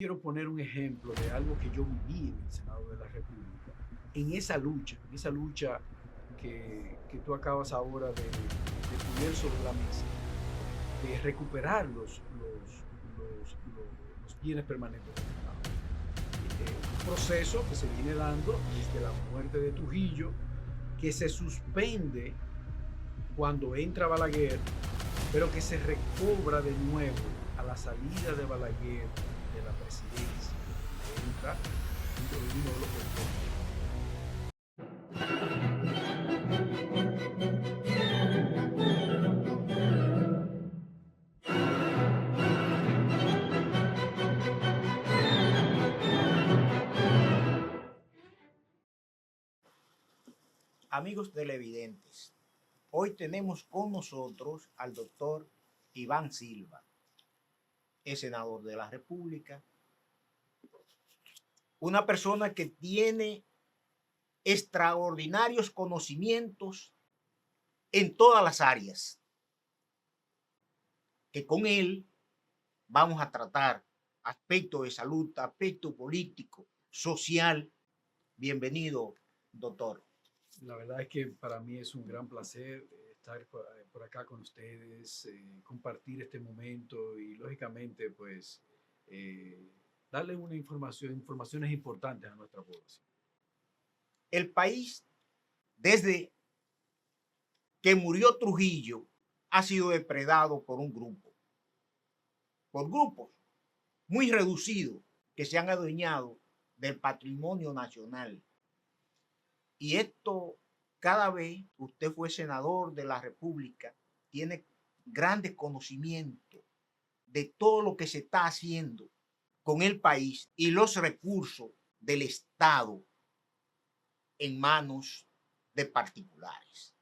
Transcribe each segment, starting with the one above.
Quiero poner un ejemplo de algo que yo viví en el Senado de la República, en esa lucha que tú acabas ahora de poner sobre la mesa, de recuperar los bienes permanentes del Estado. Un proceso que se viene dando desde la muerte de Trujillo, que se suspende cuando entra Balaguer, pero que se recobra de nuevo a la salida de Balaguer de la presidencia, donde entra uno de los gobiernos. Amigos televidentes, hoy tenemos con nosotros al doctor Iván Silva, es senador de la República, una persona que tiene extraordinarios conocimientos en todas las áreas, que con él vamos a tratar aspectos de salud, aspecto político, social. Bienvenido, doctor. La verdad es que para mí es un gran placer estar por acá con ustedes, compartir este momento y lógicamente pues eh, darle informaciones importantes a nuestra población. El país, desde que murió Trujillo, ha sido depredado por grupos muy reducidos que se han adueñado del patrimonio nacional. Y esto, cada vez que usted fue senador de la República, tiene grandes conocimientos de todo lo que se está haciendo con el país y los recursos del Estado en manos de particulares.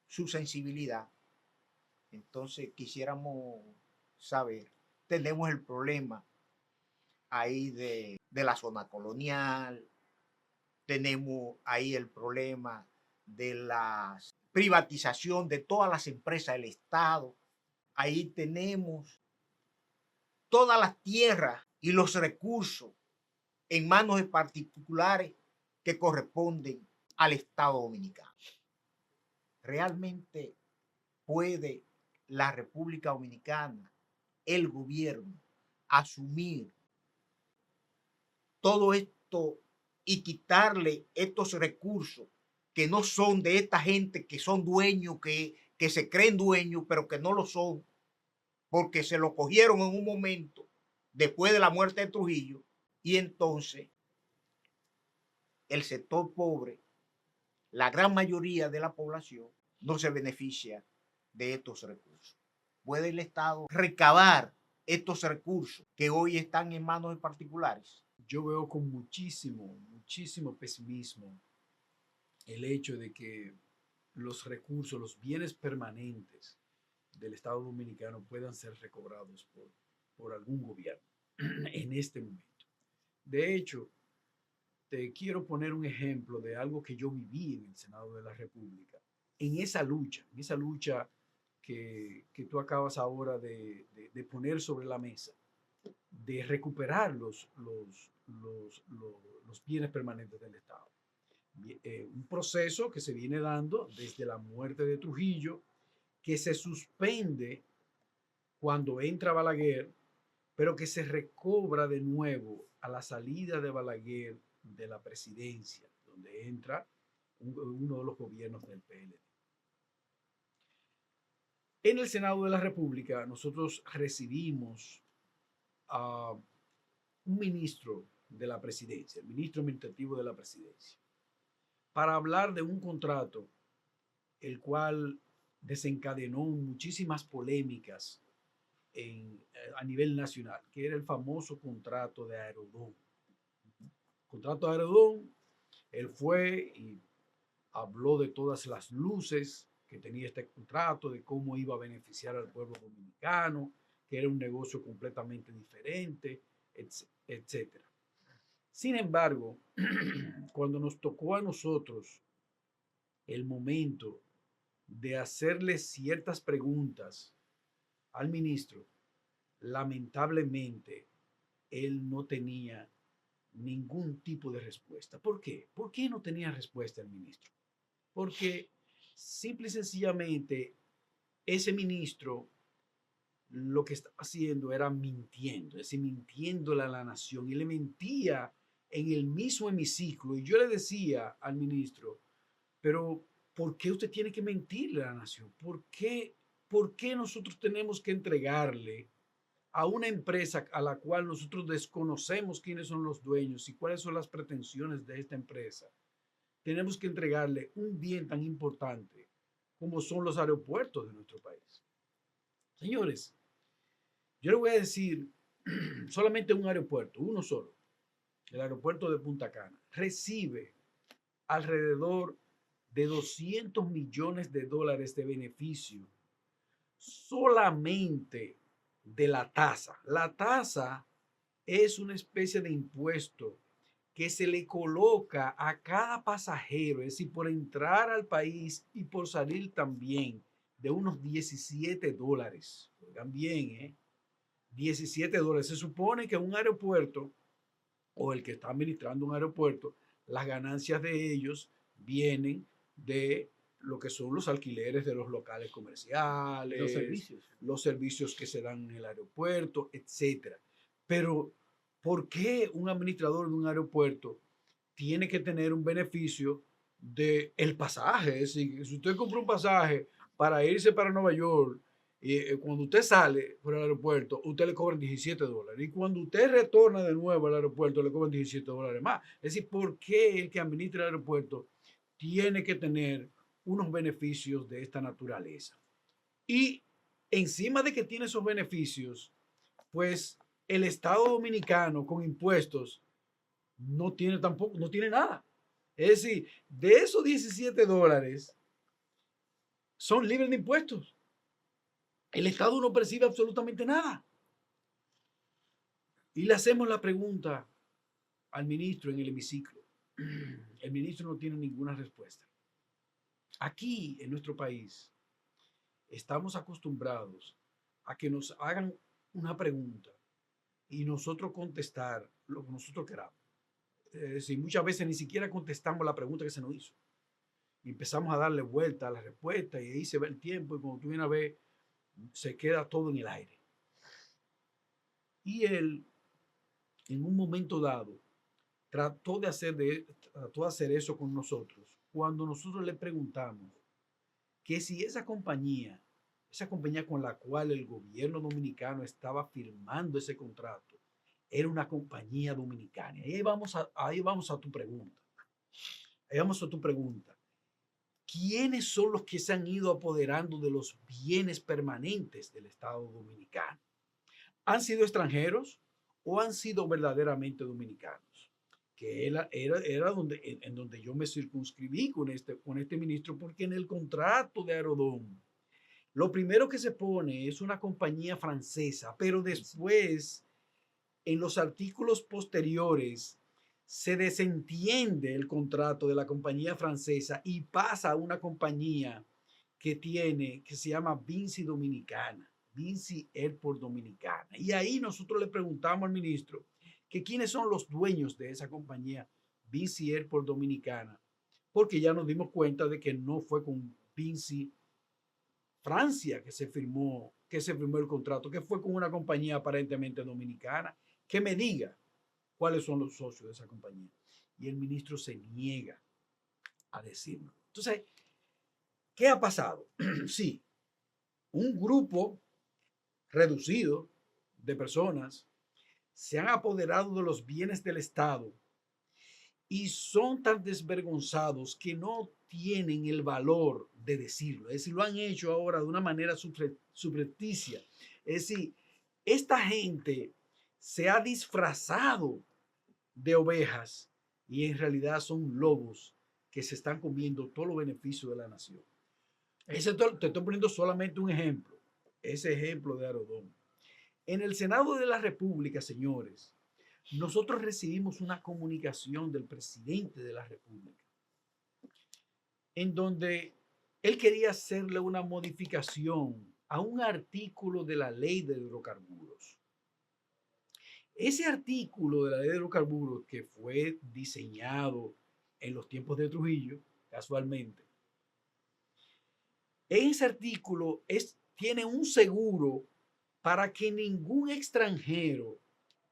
Su sensibilidad. Entonces quisiéramos saber, tenemos el problema ahí de la zona colonial, tenemos ahí el problema de la privatización de todas las empresas del Estado, ahí tenemos todas las tierras y los recursos en manos de particulares que corresponden al Estado dominicano. ¿Realmente puede la República Dominicana, el gobierno, asumir todo esto y quitarle estos recursos que no son de esta gente, que son dueños, que se creen dueños, pero que no lo son, porque se lo cogieron en un momento después de la muerte de Trujillo? Y entonces el sector pobre, la gran mayoría de la población, no se beneficia de estos recursos. ¿Puede el Estado recabar estos recursos que hoy están en manos de particulares? Yo veo con muchísimo pesimismo el hecho de que los recursos, los bienes permanentes del Estado Dominicano puedan ser recobrados por algún gobierno en este momento. De hecho, te quiero poner un ejemplo de algo que yo viví en el Senado de la República, en esa lucha que tú acabas ahora de poner sobre la mesa, de recuperar los bienes permanentes del Estado. Un proceso que se viene dando desde la muerte de Trujillo, que se suspende cuando entra Balaguer, pero que se recobra de nuevo a la salida de Balaguer de la presidencia, donde entra uno de los gobiernos del PLD. En el Senado de la República nosotros recibimos a un ministro de la presidencia, el ministro administrativo de la presidencia, para hablar de un contrato el cual desencadenó muchísimas polémicas a nivel nacional, que era el famoso contrato de Aerodón. Contrato de Aerodón, él fue y habló de todas las luces que tenía este contrato, de cómo iba a beneficiar al pueblo dominicano, que era un negocio completamente diferente, etcétera. Sin embargo, cuando nos tocó a nosotros el momento de hacerle ciertas preguntas al ministro, lamentablemente él no tenía ningún tipo de respuesta. ¿Por qué? ¿Por qué no tenía respuesta el ministro? Porque simple y sencillamente ese ministro lo que estaba haciendo era mintiendo, es decir, mintiéndole a la nación. Y le mentía en el mismo hemiciclo. Y yo le decía al ministro, pero ¿por qué usted tiene que mentirle a la nación? ¿Por qué nosotros tenemos que entregarle a una empresa a la cual nosotros desconocemos quiénes son los dueños y cuáles son las pretensiones de esta empresa? Tenemos que entregarle un bien tan importante como son los aeropuertos de nuestro país. Señores, yo le voy a decir solamente un aeropuerto, uno solo, el aeropuerto de Punta Cana, recibe alrededor de 200 millones de dólares de beneficio solamente de la tasa. La tasa es una especie de impuesto que se le coloca a cada pasajero, es decir, por entrar al país y por salir también, de unos 17 dólares. Oigan bien, ¿eh? 17 dólares. Se supone que un aeropuerto o el que está administrando un aeropuerto, las ganancias de ellos vienen de lo que son los alquileres de los locales comerciales, los servicios que se dan en el aeropuerto, etcétera. Pero, ¿por qué un administrador de un aeropuerto tiene que tener un beneficio del pasaje? Es decir, si usted compra un pasaje para irse para Nueva York, cuando usted sale por el aeropuerto, usted le cobran 17 dólares. Y cuando usted retorna de nuevo al aeropuerto, le cobran 17 dólares más. Es decir, ¿por qué el que administra el aeropuerto tiene que tener unos beneficios de esta naturaleza? Y encima de que tiene esos beneficios, pues el Estado Dominicano con impuestos no tiene tampoco, no tiene nada. Es decir, de esos 17 dólares son libres de impuestos. El Estado no percibe absolutamente nada. Y le hacemos la pregunta al ministro en el hemiciclo. El ministro no tiene ninguna respuesta. Aquí, en nuestro país, estamos acostumbrados a que nos hagan una pregunta y nosotros contestar lo que nosotros queramos. Es decir, muchas veces ni siquiera contestamos la pregunta que se nos hizo. Y empezamos a darle vuelta a la respuesta y ahí se va el tiempo y cuando tú vienes a ver, se queda todo en el aire. Y él, en un momento dado, trató de hacer eso con nosotros cuando nosotros le preguntamos que si esa compañía con la cual el gobierno dominicano estaba firmando ese contrato, era una compañía dominicana. Y ahí vamos a tu pregunta. Ahí vamos a tu pregunta. ¿Quiénes son los que se han ido apoderando de los bienes permanentes del Estado dominicano? ¿Han sido extranjeros o han sido verdaderamente dominicanos? Que era en donde yo me circunscribí con este ministro, porque en el contrato de Aerodón, lo primero que se pone es una compañía francesa, pero después, en los artículos posteriores, se desentiende el contrato de la compañía francesa y pasa a una compañía que se llama Vinci Dominicana, Vinci Airport Dominicana. Y ahí nosotros le preguntamos al ministro que quiénes son los dueños de esa compañía Vinci Airport Dominicana, porque ya nos dimos cuenta de que no fue con Vinci Francia que se firmó el contrato, que fue con una compañía aparentemente dominicana. Que me diga cuáles son los socios de esa compañía. Y el ministro se niega a decirlo. Entonces, ¿qué ha pasado? Sí, un grupo reducido de personas se han apoderado de los bienes del Estado y son tan desvergonzados que no tienen el valor de decirlo. Es decir, lo han hecho ahora de una manera subrepticia. Es decir, esta gente se ha disfrazado de ovejas y en realidad son lobos que se están comiendo todos los beneficios de la nación. Te estoy poniendo solamente un ejemplo, ese ejemplo de Aerodón. En el Senado de la República, señores, nosotros recibimos una comunicación del presidente de la República en donde él quería hacerle una modificación a un artículo de la ley de hidrocarburos. Ese artículo de la ley de hidrocarburos que fue diseñado en los tiempos de Trujillo, casualmente, ese artículo tiene un seguro para que ningún extranjero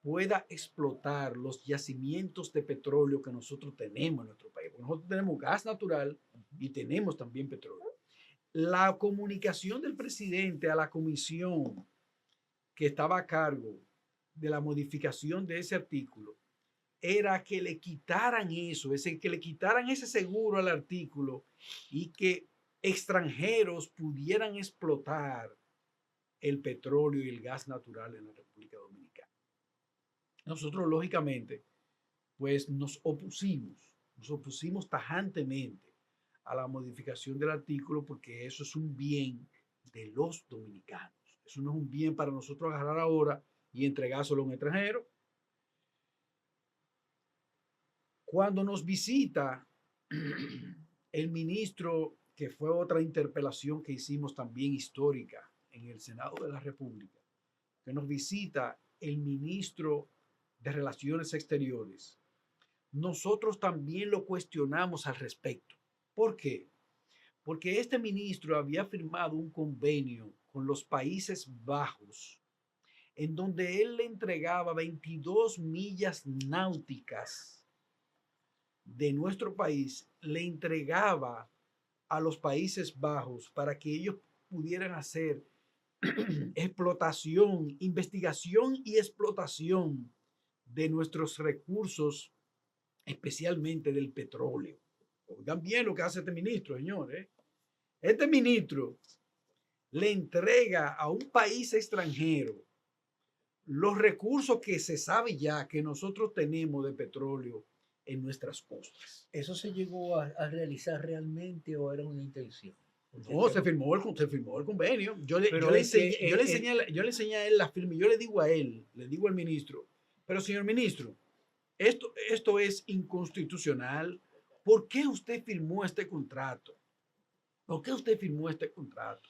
pueda explotar los yacimientos de petróleo que nosotros tenemos en nuestro país. Porque nosotros tenemos gas natural y tenemos también petróleo. La comunicación del presidente a la comisión que estaba a cargo de la modificación de ese artículo era que le quitaran eso, que le quitaran ese seguro al artículo y que extranjeros pudieran explotar el petróleo y el gas natural en la República Dominicana. Nosotros, lógicamente, pues nos opusimos tajantemente a la modificación del artículo porque eso es un bien de los dominicanos. Eso no es un bien para nosotros agarrar ahora y entregárselo a un extranjero. Cuando nos visita el ministro, que fue otra interpelación que hicimos también histórica en el Senado de la República, que nos visita el ministro de Relaciones Exteriores, nosotros también lo cuestionamos al respecto. ¿Por qué? Porque este ministro había firmado un convenio con los Países Bajos en donde él le entregaba 22 millas náuticas de nuestro país, le entregaba a los Países Bajos para que ellos pudieran hacer explotación, investigación y explotación de nuestros recursos, especialmente del petróleo. Oigan bien lo que hace este ministro, señores. Este ministro le entrega a un país extranjero los recursos que se sabe ya que nosotros tenemos de petróleo en nuestras costas. ¿Eso se llegó a realizar realmente o era una intención? No, se firmó el convenio. Yo le enseñé a él la firma. Yo le digo al ministro, pero señor ministro, esto es inconstitucional. ¿Por qué usted firmó este contrato? ¿Por qué usted firmó este contrato?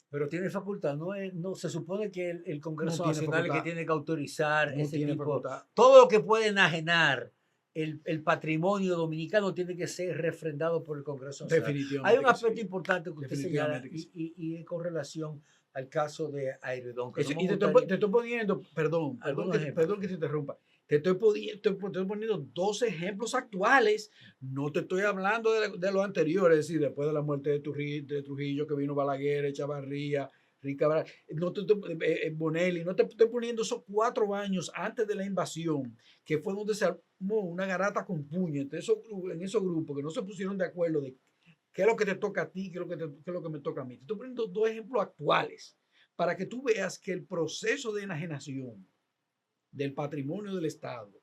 Pero tiene facultad, no se supone que el Congreso No tiene Nacional es el facultad. que tiene que autorizar No ese tiene tipo. facultad. Todo lo que puede enajenar el patrimonio dominicano tiene que ser refrendado por el Congreso Nacional. Definitivamente. Hay un que aspecto sí. importante que usted señala Definitivamente que sí. y con relación al caso de Aerodón. Eso, y te estoy poniendo, perdón que te interrumpa. Te estoy poniendo dos ejemplos actuales. No te estoy hablando de los anteriores, es decir, después de la muerte de Trujillo, que vino Balaguer, Echavarría, Rica, no te estoy, Bonelli, no te estoy poniendo esos 4 años antes de la invasión, que fue donde se armó una garata con puño en esos grupos que no se pusieron de acuerdo de qué es lo que te toca a ti, qué es lo que me toca a mí. Te estoy poniendo 2 ejemplos actuales para que tú veas que el proceso de enajenación del patrimonio del Estado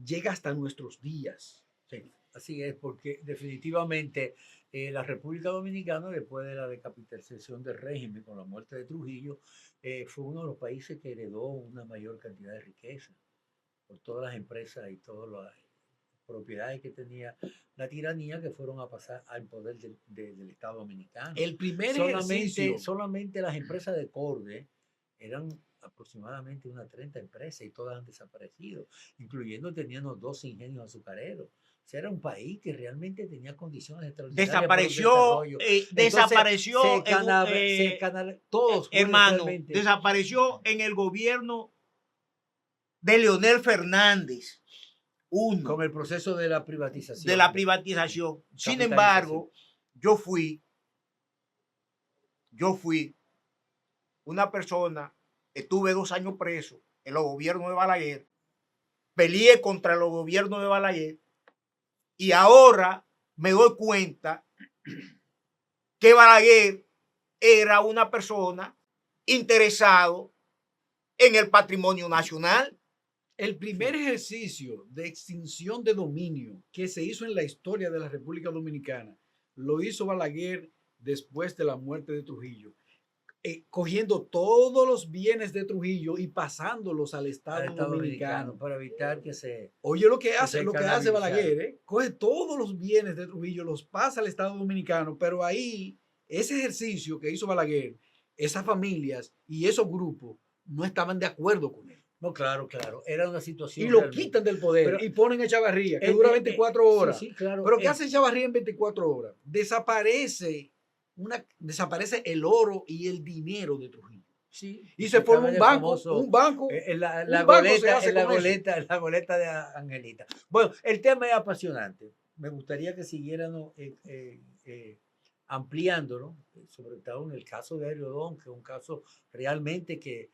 llega hasta nuestros días. Sí, así es, porque definitivamente la República Dominicana, después de la decapitalización del régimen con la muerte de Trujillo, fue uno de los países que heredó una mayor cantidad de riqueza por todas las empresas y todas las propiedades que tenía la tiranía que fueron a pasar al poder del Estado Dominicano. El primer ejercicio. Solamente las empresas de Corde eran aproximadamente unas 30 empresas y todas han desaparecido, incluyendo teniendo 2 ingenios azucareros. O sea, era un país que realmente tenía condiciones extraordinarias. Desapareció todos, hermano, desapareció en el gobierno de Leonel Fernández. Con el proceso de la privatización. Sin embargo, yo fui una persona, estuve 2 años preso en los gobiernos de Balaguer, peleé contra los gobiernos de Balaguer y ahora me doy cuenta que Balaguer era una persona interesado en el patrimonio nacional. El primer ejercicio de extinción de dominio que se hizo en la historia de la República Dominicana lo hizo Balaguer después de la muerte de Trujillo, cogiendo todos los bienes de Trujillo y pasándolos al Estado Dominicano para evitar que se... Oye, lo que hace Balaguer, coge todos los bienes de Trujillo, los pasa al Estado Dominicano, pero ahí ese ejercicio que hizo Balaguer, esas familias y esos grupos no estaban de acuerdo con él. No, claro, claro. Era una situación. Y lo realmente. quitan del poder Pero- y ponen a Echavarría, que dura 24 horas. Sí, sí, claro. Pero ¿qué hace Echavarría en 24 horas? Desaparece el oro y el dinero de Trujillo. Sí, Y se forma estaba un el banco, famoso, un banco. la un banco se goleta, hace la con eso. goleta, la goleta de Angelita. Bueno, el tema es apasionante. Me gustaría que siguiéramos ampliándolo, sobre todo en el caso de Ariodón, que es un caso realmente que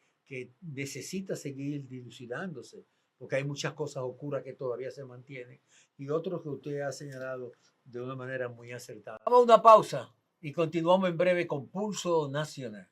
necesita seguir dilucidándose, porque hay muchas cosas oscuras que todavía se mantienen y otros que usted ha señalado de una manera muy acertada. Vamos a una pausa y continuamos en breve con Pulso Nacional.